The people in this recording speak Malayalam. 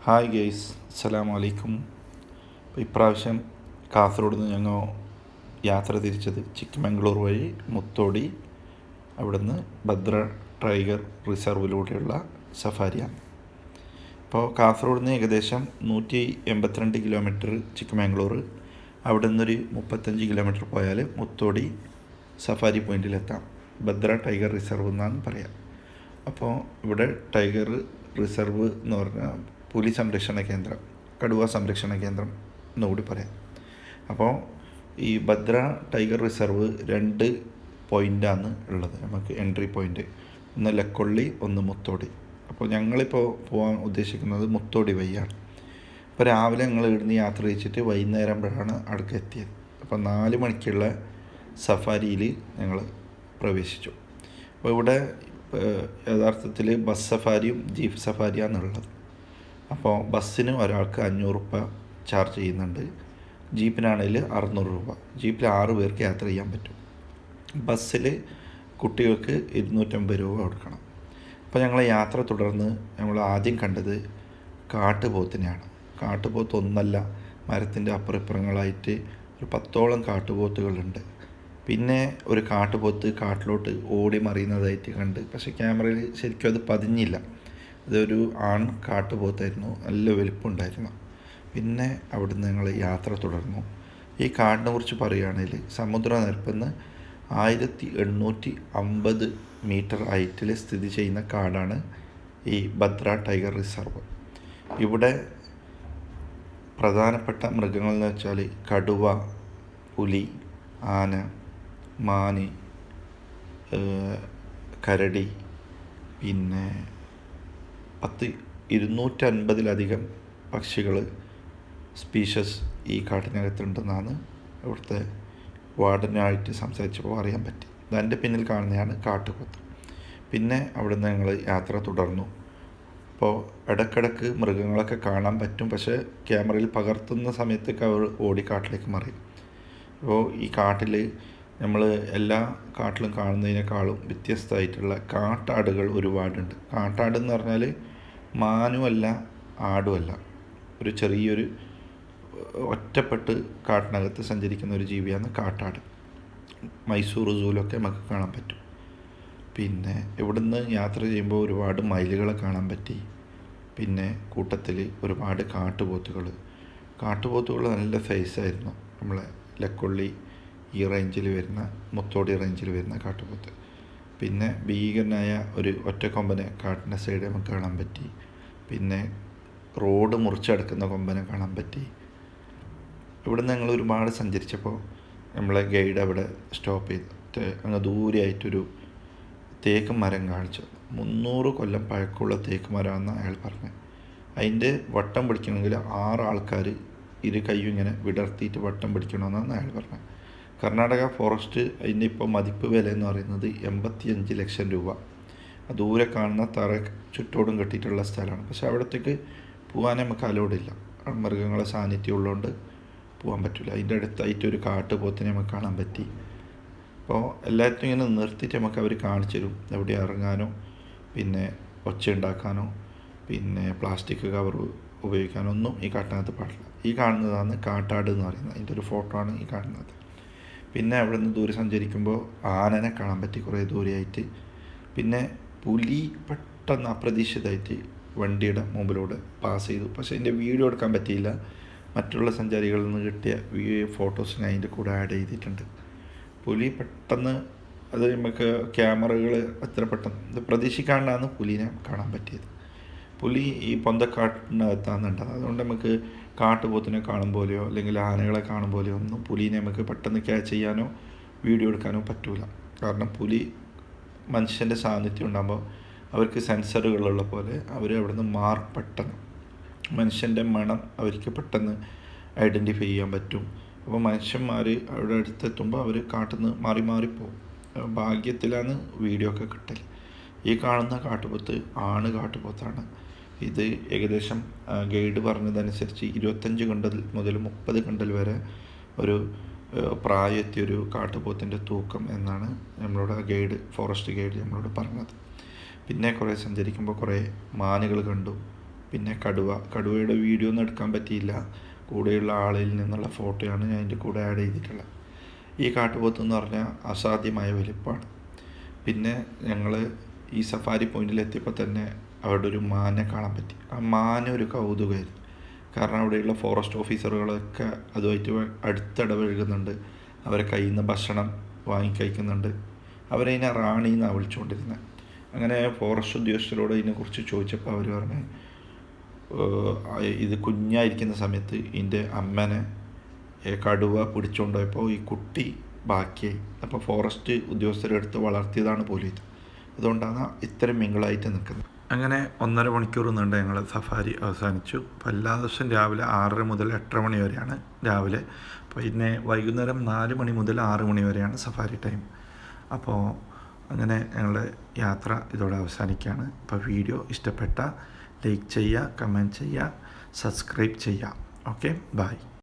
ഹായ് ഗെയ്സ്, അസ്സലാമു അലൈക്കും. അപ്പോൾ ഇപ്രാവശ്യം കാസർഗോഡ് നിന്ന് ഞങ്ങൾ യാത്ര തിരിച്ചത് ചിക്കമംഗ്ലൂർ വഴി മുത്തോടി, അവിടുന്ന് ഭദ്ര ടൈഗർ റിസർവിലൂടെയുള്ള സഫാരിയാണ്. അപ്പോൾ കാസർഗോഡ് നിന്ന് ഏകദേശം 182 കിലോമീറ്റർ ചിക്കമംഗ്ലൂർ, അവിടെ നിന്നൊരു 35 കിലോമീറ്റർ പോയാൽ മുത്തോടി സഫാരി പോയിൻറ്റിലെത്താം. ഭദ്ര ടൈഗർ റിസർവ് എന്നാണ് പറയാം. അപ്പോൾ ഇവിടെ ടൈഗർ റിസർവ് എന്ന് പറഞ്ഞാൽ പുലി സംരക്ഷണ കേന്ദ്രം, കടുവ സംരക്ഷണ കേന്ദ്രം എന്നുകൂടി പറയാം. അപ്പോൾ ഈ ഭദ്ര ടൈഗർ റിസർവ് 2 പോയിൻ്റാണ് ഉള്ളത്. നമുക്ക് എൻട്രി പോയിൻ്റ് ഒന്ന് ലക്കൊള്ളി, ഒന്ന് മുത്തോടി. അപ്പോൾ ഞങ്ങളിപ്പോൾ പോകാൻ ഉദ്ദേശിക്കുന്നത് മുത്തോടി വഴിയാണ്. ഇപ്പോൾ രാവിലെ ഞങ്ങൾ ഇവിടുന്ന് യാത്ര ചെയ്യിച്ചിട്ട് വൈകുന്നേരമ്പോഴാണ് അടുക്ക എത്തിയത്. അപ്പോൾ 4 മണിക്കുള്ള സഫാരിയിൽ ഞങ്ങൾ പ്രവേശിച്ചു. അപ്പോൾ ഇവിടെ യഥാർത്ഥത്തിൽ ബസ് സഫാരിയും ജീപ്പ് സഫാരിയാണുള്ളത്. അപ്പോൾ ബസ്സിന് ഒരാൾക്ക് 500 രൂപ ചാർജ് ചെയ്യുന്നുണ്ട്, ജീപ്പിനാണെങ്കിൽ 600 രൂപ. ജീപ്പിൽ 6 പേർക്ക് യാത്ര ചെയ്യാൻ പറ്റും. ബസ്സിൽ കുട്ടികൾക്ക് 250 രൂപ കൊടുക്കണം. അപ്പോൾ ഞങ്ങൾ യാത്ര തുടർന്ന് നമ്മൾ ആദ്യം കണ്ടത് കാട്ടുപോത്തിനെയാണ്. കാട്ടുപോത്ത് ഒന്നല്ല, മരത്തിൻ്റെ അപ്പുറപ്പുറങ്ങളായിട്ട് ഒരു 10ഓളം കാട്ടുപോത്തുകളുണ്ട്. പിന്നെ ഒരു കാട്ടുപോത്ത് കാട്ടിലോട്ട് ഓടി മറിയുന്നതായിട്ട് കണ്ട്, പക്ഷേ ക്യാമറയിൽ ശരിക്കും അത് പതിഞ്ഞില്ല. അതൊരു ആൺ കാട്ടുപോത്തായിരുന്നു, നല്ല വലിപ്പമുണ്ടായിരുന്നു. പിന്നെ അവിടുന്ന് ഞങ്ങൾ യാത്ര തുടർന്നു. ഈ കാടിനെ കുറിച്ച് പറയുകയാണെങ്കിൽ സമുദ്രനിരപ്പിൽ നിന്ന് 1850 മീറ്റർ ഹൈറ്റിൽ സ്ഥിതി ചെയ്യുന്ന കാടാണ് ഈ ഭദ്ര ടൈഗർ റിസർവ്. ഇവിടെ പ്രധാനപ്പെട്ട മൃഗങ്ങളെന്ന് വെച്ചാൽ കടുവ, പുലി, ആന, മാന്, കരടി, പിന്നെ 250-ലധികം പക്ഷികൾ സ്പീഷസ് ഈ കാട്ടിനകത്തുണ്ടെന്നാണ് ഇവിടുത്തെ വാർഡനായിട്ട് സംസാരിച്ചപ്പോൾ അറിയാൻ പറ്റി. അതിൻ്റെ പിന്നിൽ കാണുന്നതാണ് കാട്ടുപോത്ത്. പിന്നെ അവിടുന്ന് ഞങ്ങൾ യാത്ര തുടർന്നു. അപ്പോൾ ഇടയ്ക്കിടയ്ക്ക് മൃഗങ്ങളൊക്കെ കാണാൻ പറ്റും, പക്ഷേ ക്യാമറയിൽ പകർത്തുന്ന സമയത്തൊക്കെ അവർ ഓടിക്കാട്ടിലേക്ക് മറിയും. അപ്പോൾ ഈ കാട്ടിൽ നമ്മൾ എല്ലാ കാട്ടിലും കാണുന്നതിനേക്കാളും വ്യത്യസ്തമായിട്ടുള്ള കാട്ടാടുകൾ ഒരുപാടുണ്ട്. കാട്ടാടെന്ന് പറഞ്ഞാൽ മാനുമല്ല ആടുമല്ല, ഒരു ചെറിയൊരു ഒറ്റപ്പെട്ട് കാട്ടിനകത്ത് സഞ്ചരിക്കുന്ന ഒരു ജീവിയാണ് കാട്ടാട്. മൈസൂർ സൂലൊക്കെ നമുക്ക് കാണാൻ പറ്റും. പിന്നെ ഇവിടുന്ന് യാത്ര ചെയ്യുമ്പോൾ ഒരുപാട് മയിലുകളെ കാണാൻ പറ്റി. പിന്നെ കൂട്ടത്തിൽ ഒരുപാട് കാട്ടുപോത്തുകൾ നല്ല സൈസായിരുന്നു. നമ്മളെ ലക്കൊള്ളി ഈ റേഞ്ചിൽ വരുന്ന, മുത്തോടി റേഞ്ചിൽ വരുന്ന കാട്ടുപോത്ത്. പിന്നെ ഭീകരനായ ഒരു ഒറ്റക്കൊമ്പനെ കാട്ടിൻ്റെ സൈഡ് നമുക്ക് കാണാൻ പറ്റി. പിന്നെ റോഡ് മുറിച്ചെടുക്കുന്ന കൊമ്പനെ കാണാൻ പറ്റി. ഇവിടെ നിന്ന് ഞങ്ങൾ ഒരുപാട് സഞ്ചരിച്ചപ്പോൾ നമ്മളെ ഗൈഡ് അവിടെ സ്റ്റോപ്പ് ചെയ്തിട്ട് അങ്ങ് ദൂരെയായിട്ടൊരു തേക്ക് മരം കാണിച്ചു. 300 കൊല്ലം പഴക്കമുള്ള തേക്ക് മരമാണെന്ന് അയാൾ പറഞ്ഞു. അതിൻ്റെ വട്ടം പിടിക്കണമെങ്കിൽ 6 ആൾക്കാർ കൈയും ഇങ്ങനെ വിടർത്തിയിട്ട് വട്ടം പിടിക്കണമെന്നാണ് അയാൾ പറഞ്ഞത്. കർണാടക ഫോറസ്റ്റ് അതിൻ്റെ ഇപ്പോൾ മതിപ്പ് വില എന്ന് പറയുന്നത് 85 ലക്ഷം രൂപ. ദൂരെ കാണുന്ന തറ ചുറ്റോടും കെട്ടിയിട്ടുള്ള സ്ഥലമാണ്. പക്ഷെ അവിടത്തേക്ക് പോകാൻ നമുക്ക് അലോഡില്ല, മൃഗങ്ങളെ സാന്നിധ്യം ഉള്ളതുകൊണ്ട് പോകാൻ പറ്റില്ല. അതിൻ്റെ അടുത്തായിട്ട് ഒരു കാട്ടുപോത്തിനെ നമുക്ക് കാണാൻ പറ്റി. അപ്പോൾ എല്ലാത്തും ഇങ്ങനെ നിർത്തിയിട്ട് നമുക്ക് അവർ കാണിച്ചു തരും എവിടെ ഇറങ്ങാനോ, പിന്നെ ഒച്ച ഉണ്ടാക്കാനോ, പിന്നെ പ്ലാസ്റ്റിക് കവർ ഉപയോഗിക്കാനോ ഒന്നും ഈ കാട്ടിനകത്ത് പാടില്ല. ഈ കാണുന്നതാണ് കാട്ടാട് എന്ന് പറയുന്നത്. അതിൻ്റെ ഒരു ഫോട്ടോ ആണ് ഈ കാണുന്നത്. പിന്നെ അവിടെ നിന്ന് ദൂരെ സഞ്ചരിക്കുമ്പോൾ ആനനെ കാണാൻ പറ്റി കുറേ ദൂരെയായിട്ട്. പിന്നെ പുലി പെട്ടെന്ന് അപ്രതീക്ഷിതമായിട്ട് വണ്ടിയുടെ മുമ്പിലൂടെ പാസ് ചെയ്തു. പക്ഷേ അതിൻ്റെ വീഡിയോ എടുക്കാൻ പറ്റിയില്ല. മറ്റുള്ള സഞ്ചാരികളിൽ നിന്ന് കിട്ടിയ ഫോട്ടോസിന് അതിൻ്റെ കൂടെ ആഡ് ചെയ്തിട്ടുണ്ട്. പുലി പെട്ടെന്ന്, അത് നമുക്ക് ക്യാമറകൾ എത്ര പെട്ടെന്ന് പ്രതീക്ഷിക്കാണ്ടാണ് പുലിനെ കാണാൻ പറ്റിയത്. പുലി ഈ പൊന്തക്കാട്ടിനകത്താണുണ്ടാകുന്നത്. അതുകൊണ്ട് നമുക്ക് കാട്ടുപോത്തിനെ കാണും പോലെയോ അല്ലെങ്കിൽ ആനകളെ കാണും പോലെയോ ഒന്നും പുലിനെ നമുക്ക് പെട്ടെന്ന് ക്യാച്ച് ചെയ്യാനോ വീഡിയോ എടുക്കാനോ പറ്റില്ല. കാരണം പുലി മനുഷ്യൻ്റെ സാന്നിധ്യം ഉണ്ടാകുമ്പോൾ അവർക്ക് സെൻസറുകളുള്ള പോലെ അവർ അവിടെ നിന്ന് പെട്ടെന്ന് മനുഷ്യൻ്റെ മണം അവർക്ക് പെട്ടെന്ന് ഐഡൻറ്റിഫൈ ചെയ്യാൻ പറ്റും. അപ്പോൾ മനുഷ്യന്മാർ അവിടെ അടുത്തെത്തുമ്പോൾ അവർ കാട്ടിൽ നിന്ന് മാറിപ്പോവും. ഭാഗ്യത്തിലാണ് വീഡിയോ ഒക്കെ കിട്ടൽ. ഈ കാണുന്ന കാട്ടുപോത്ത് കാട്ടുപോത്താണ്. ഇത് ഏകദേശം ഗൈഡ് പറഞ്ഞതനുസരിച്ച് 25 കണ്ടൽ മുതൽ 30 കണ്ടൽ വരെ ഒരു പ്രായത്തിയൊരു കാട്ടുപോത്തിൻ്റെ തൂക്കം എന്നാണ് നമ്മളോട് ഫോറസ്റ്റ് ഗൈഡ് നമ്മളോട് പറഞ്ഞത്. പിന്നെ കുറേ സഞ്ചരിക്കുമ്പോൾ കുറേ മാനുകൾ കണ്ടു, പിന്നെ കടുവയുടെ വീഡിയോ ഒന്നും എടുക്കാൻ പറ്റിയില്ല. കൂടെയുള്ള ആളിൽ നിന്നുള്ള ഫോട്ടോയാണ് ഞാൻ എൻ്റെ കൂടെ ആഡ് ചെയ്തിട്ടുള്ളത്. ഈ കാട്ടുപോത്ത് എന്ന് പറഞ്ഞാൽ അസാധ്യമായ വലിപ്പമാണ്. പിന്നെ ഞങ്ങൾ ഈ സഫാരി പോയിന്റിലെത്തിയപ്പോൾ തന്നെ അവിടെ ഒരു മാനെ കാണാൻ പറ്റി. ആ മാന ഒരു കൗതുകമായിരുന്നു. കാരണം അവിടെയുള്ള ഫോറസ്റ്റ് ഓഫീസറുകളൊക്കെ അതുമായിട്ട് അടുത്തിടപഴകുന്നുണ്ട്. അവരെ കയ്യിൽ നിന്ന് ഭക്ഷണം വാങ്ങി കഴിക്കുന്നുണ്ട്. അവരതിനെ റാണി എന്നാണ് വിളിച്ചുകൊണ്ടിരുന്നത്. അങ്ങനെ ഫോറസ്റ്റ് ഉദ്യോഗസ്ഥരോട് ഇതിനെക്കുറിച്ച് ചോദിച്ചപ്പോൾ അവർ പറഞ്ഞു, ഇത് കുഞ്ഞായിരിക്കുന്ന സമയത്ത് ഇതിൻ്റെ അമ്മനെ കടുവ പിടിച്ചുകൊണ്ട് പോയപ്പോൾ ഈ കുട്ടി ബാക്കിയായി. അപ്പോൾ ഫോറസ്റ്റ് ഉദ്യോഗസ്ഥരെടുത്ത് വളർത്തിയതാണ് പോലും ഇത്. അതുകൊണ്ടാണ് ഇത്തരം മിങ്കിളായിട്ട് നിൽക്കുന്നത്. അങ്ങനെ 1.5 മണിക്കൂർ നീണ്ട ഞങ്ങൾ സഫാരി അവസാനിച്ചു. അപ്പോൾ എല്ലാ ദിവസവും രാവിലെ 6 മുതൽ 8 മണി വരെയാണ് രാവിലെ. പിന്നെ വൈകുന്നേരം 4 മണി മുതൽ 6 മണി വരെയാണ് സഫാരി ടൈം. അപ്പോൾ അങ്ങനെ ഞങ്ങളുടെ യാത്ര ഇതോടെ അവസാനിക്കുകയാണ്. അപ്പോൾ വീഡിയോ ഇഷ്ടപ്പെട്ട ലൈക്ക് ചെയ്യുക, കമൻറ്റ് ചെയ്യുക, സബ്സ്ക്രൈബ് ചെയ്യുക. Okay, by.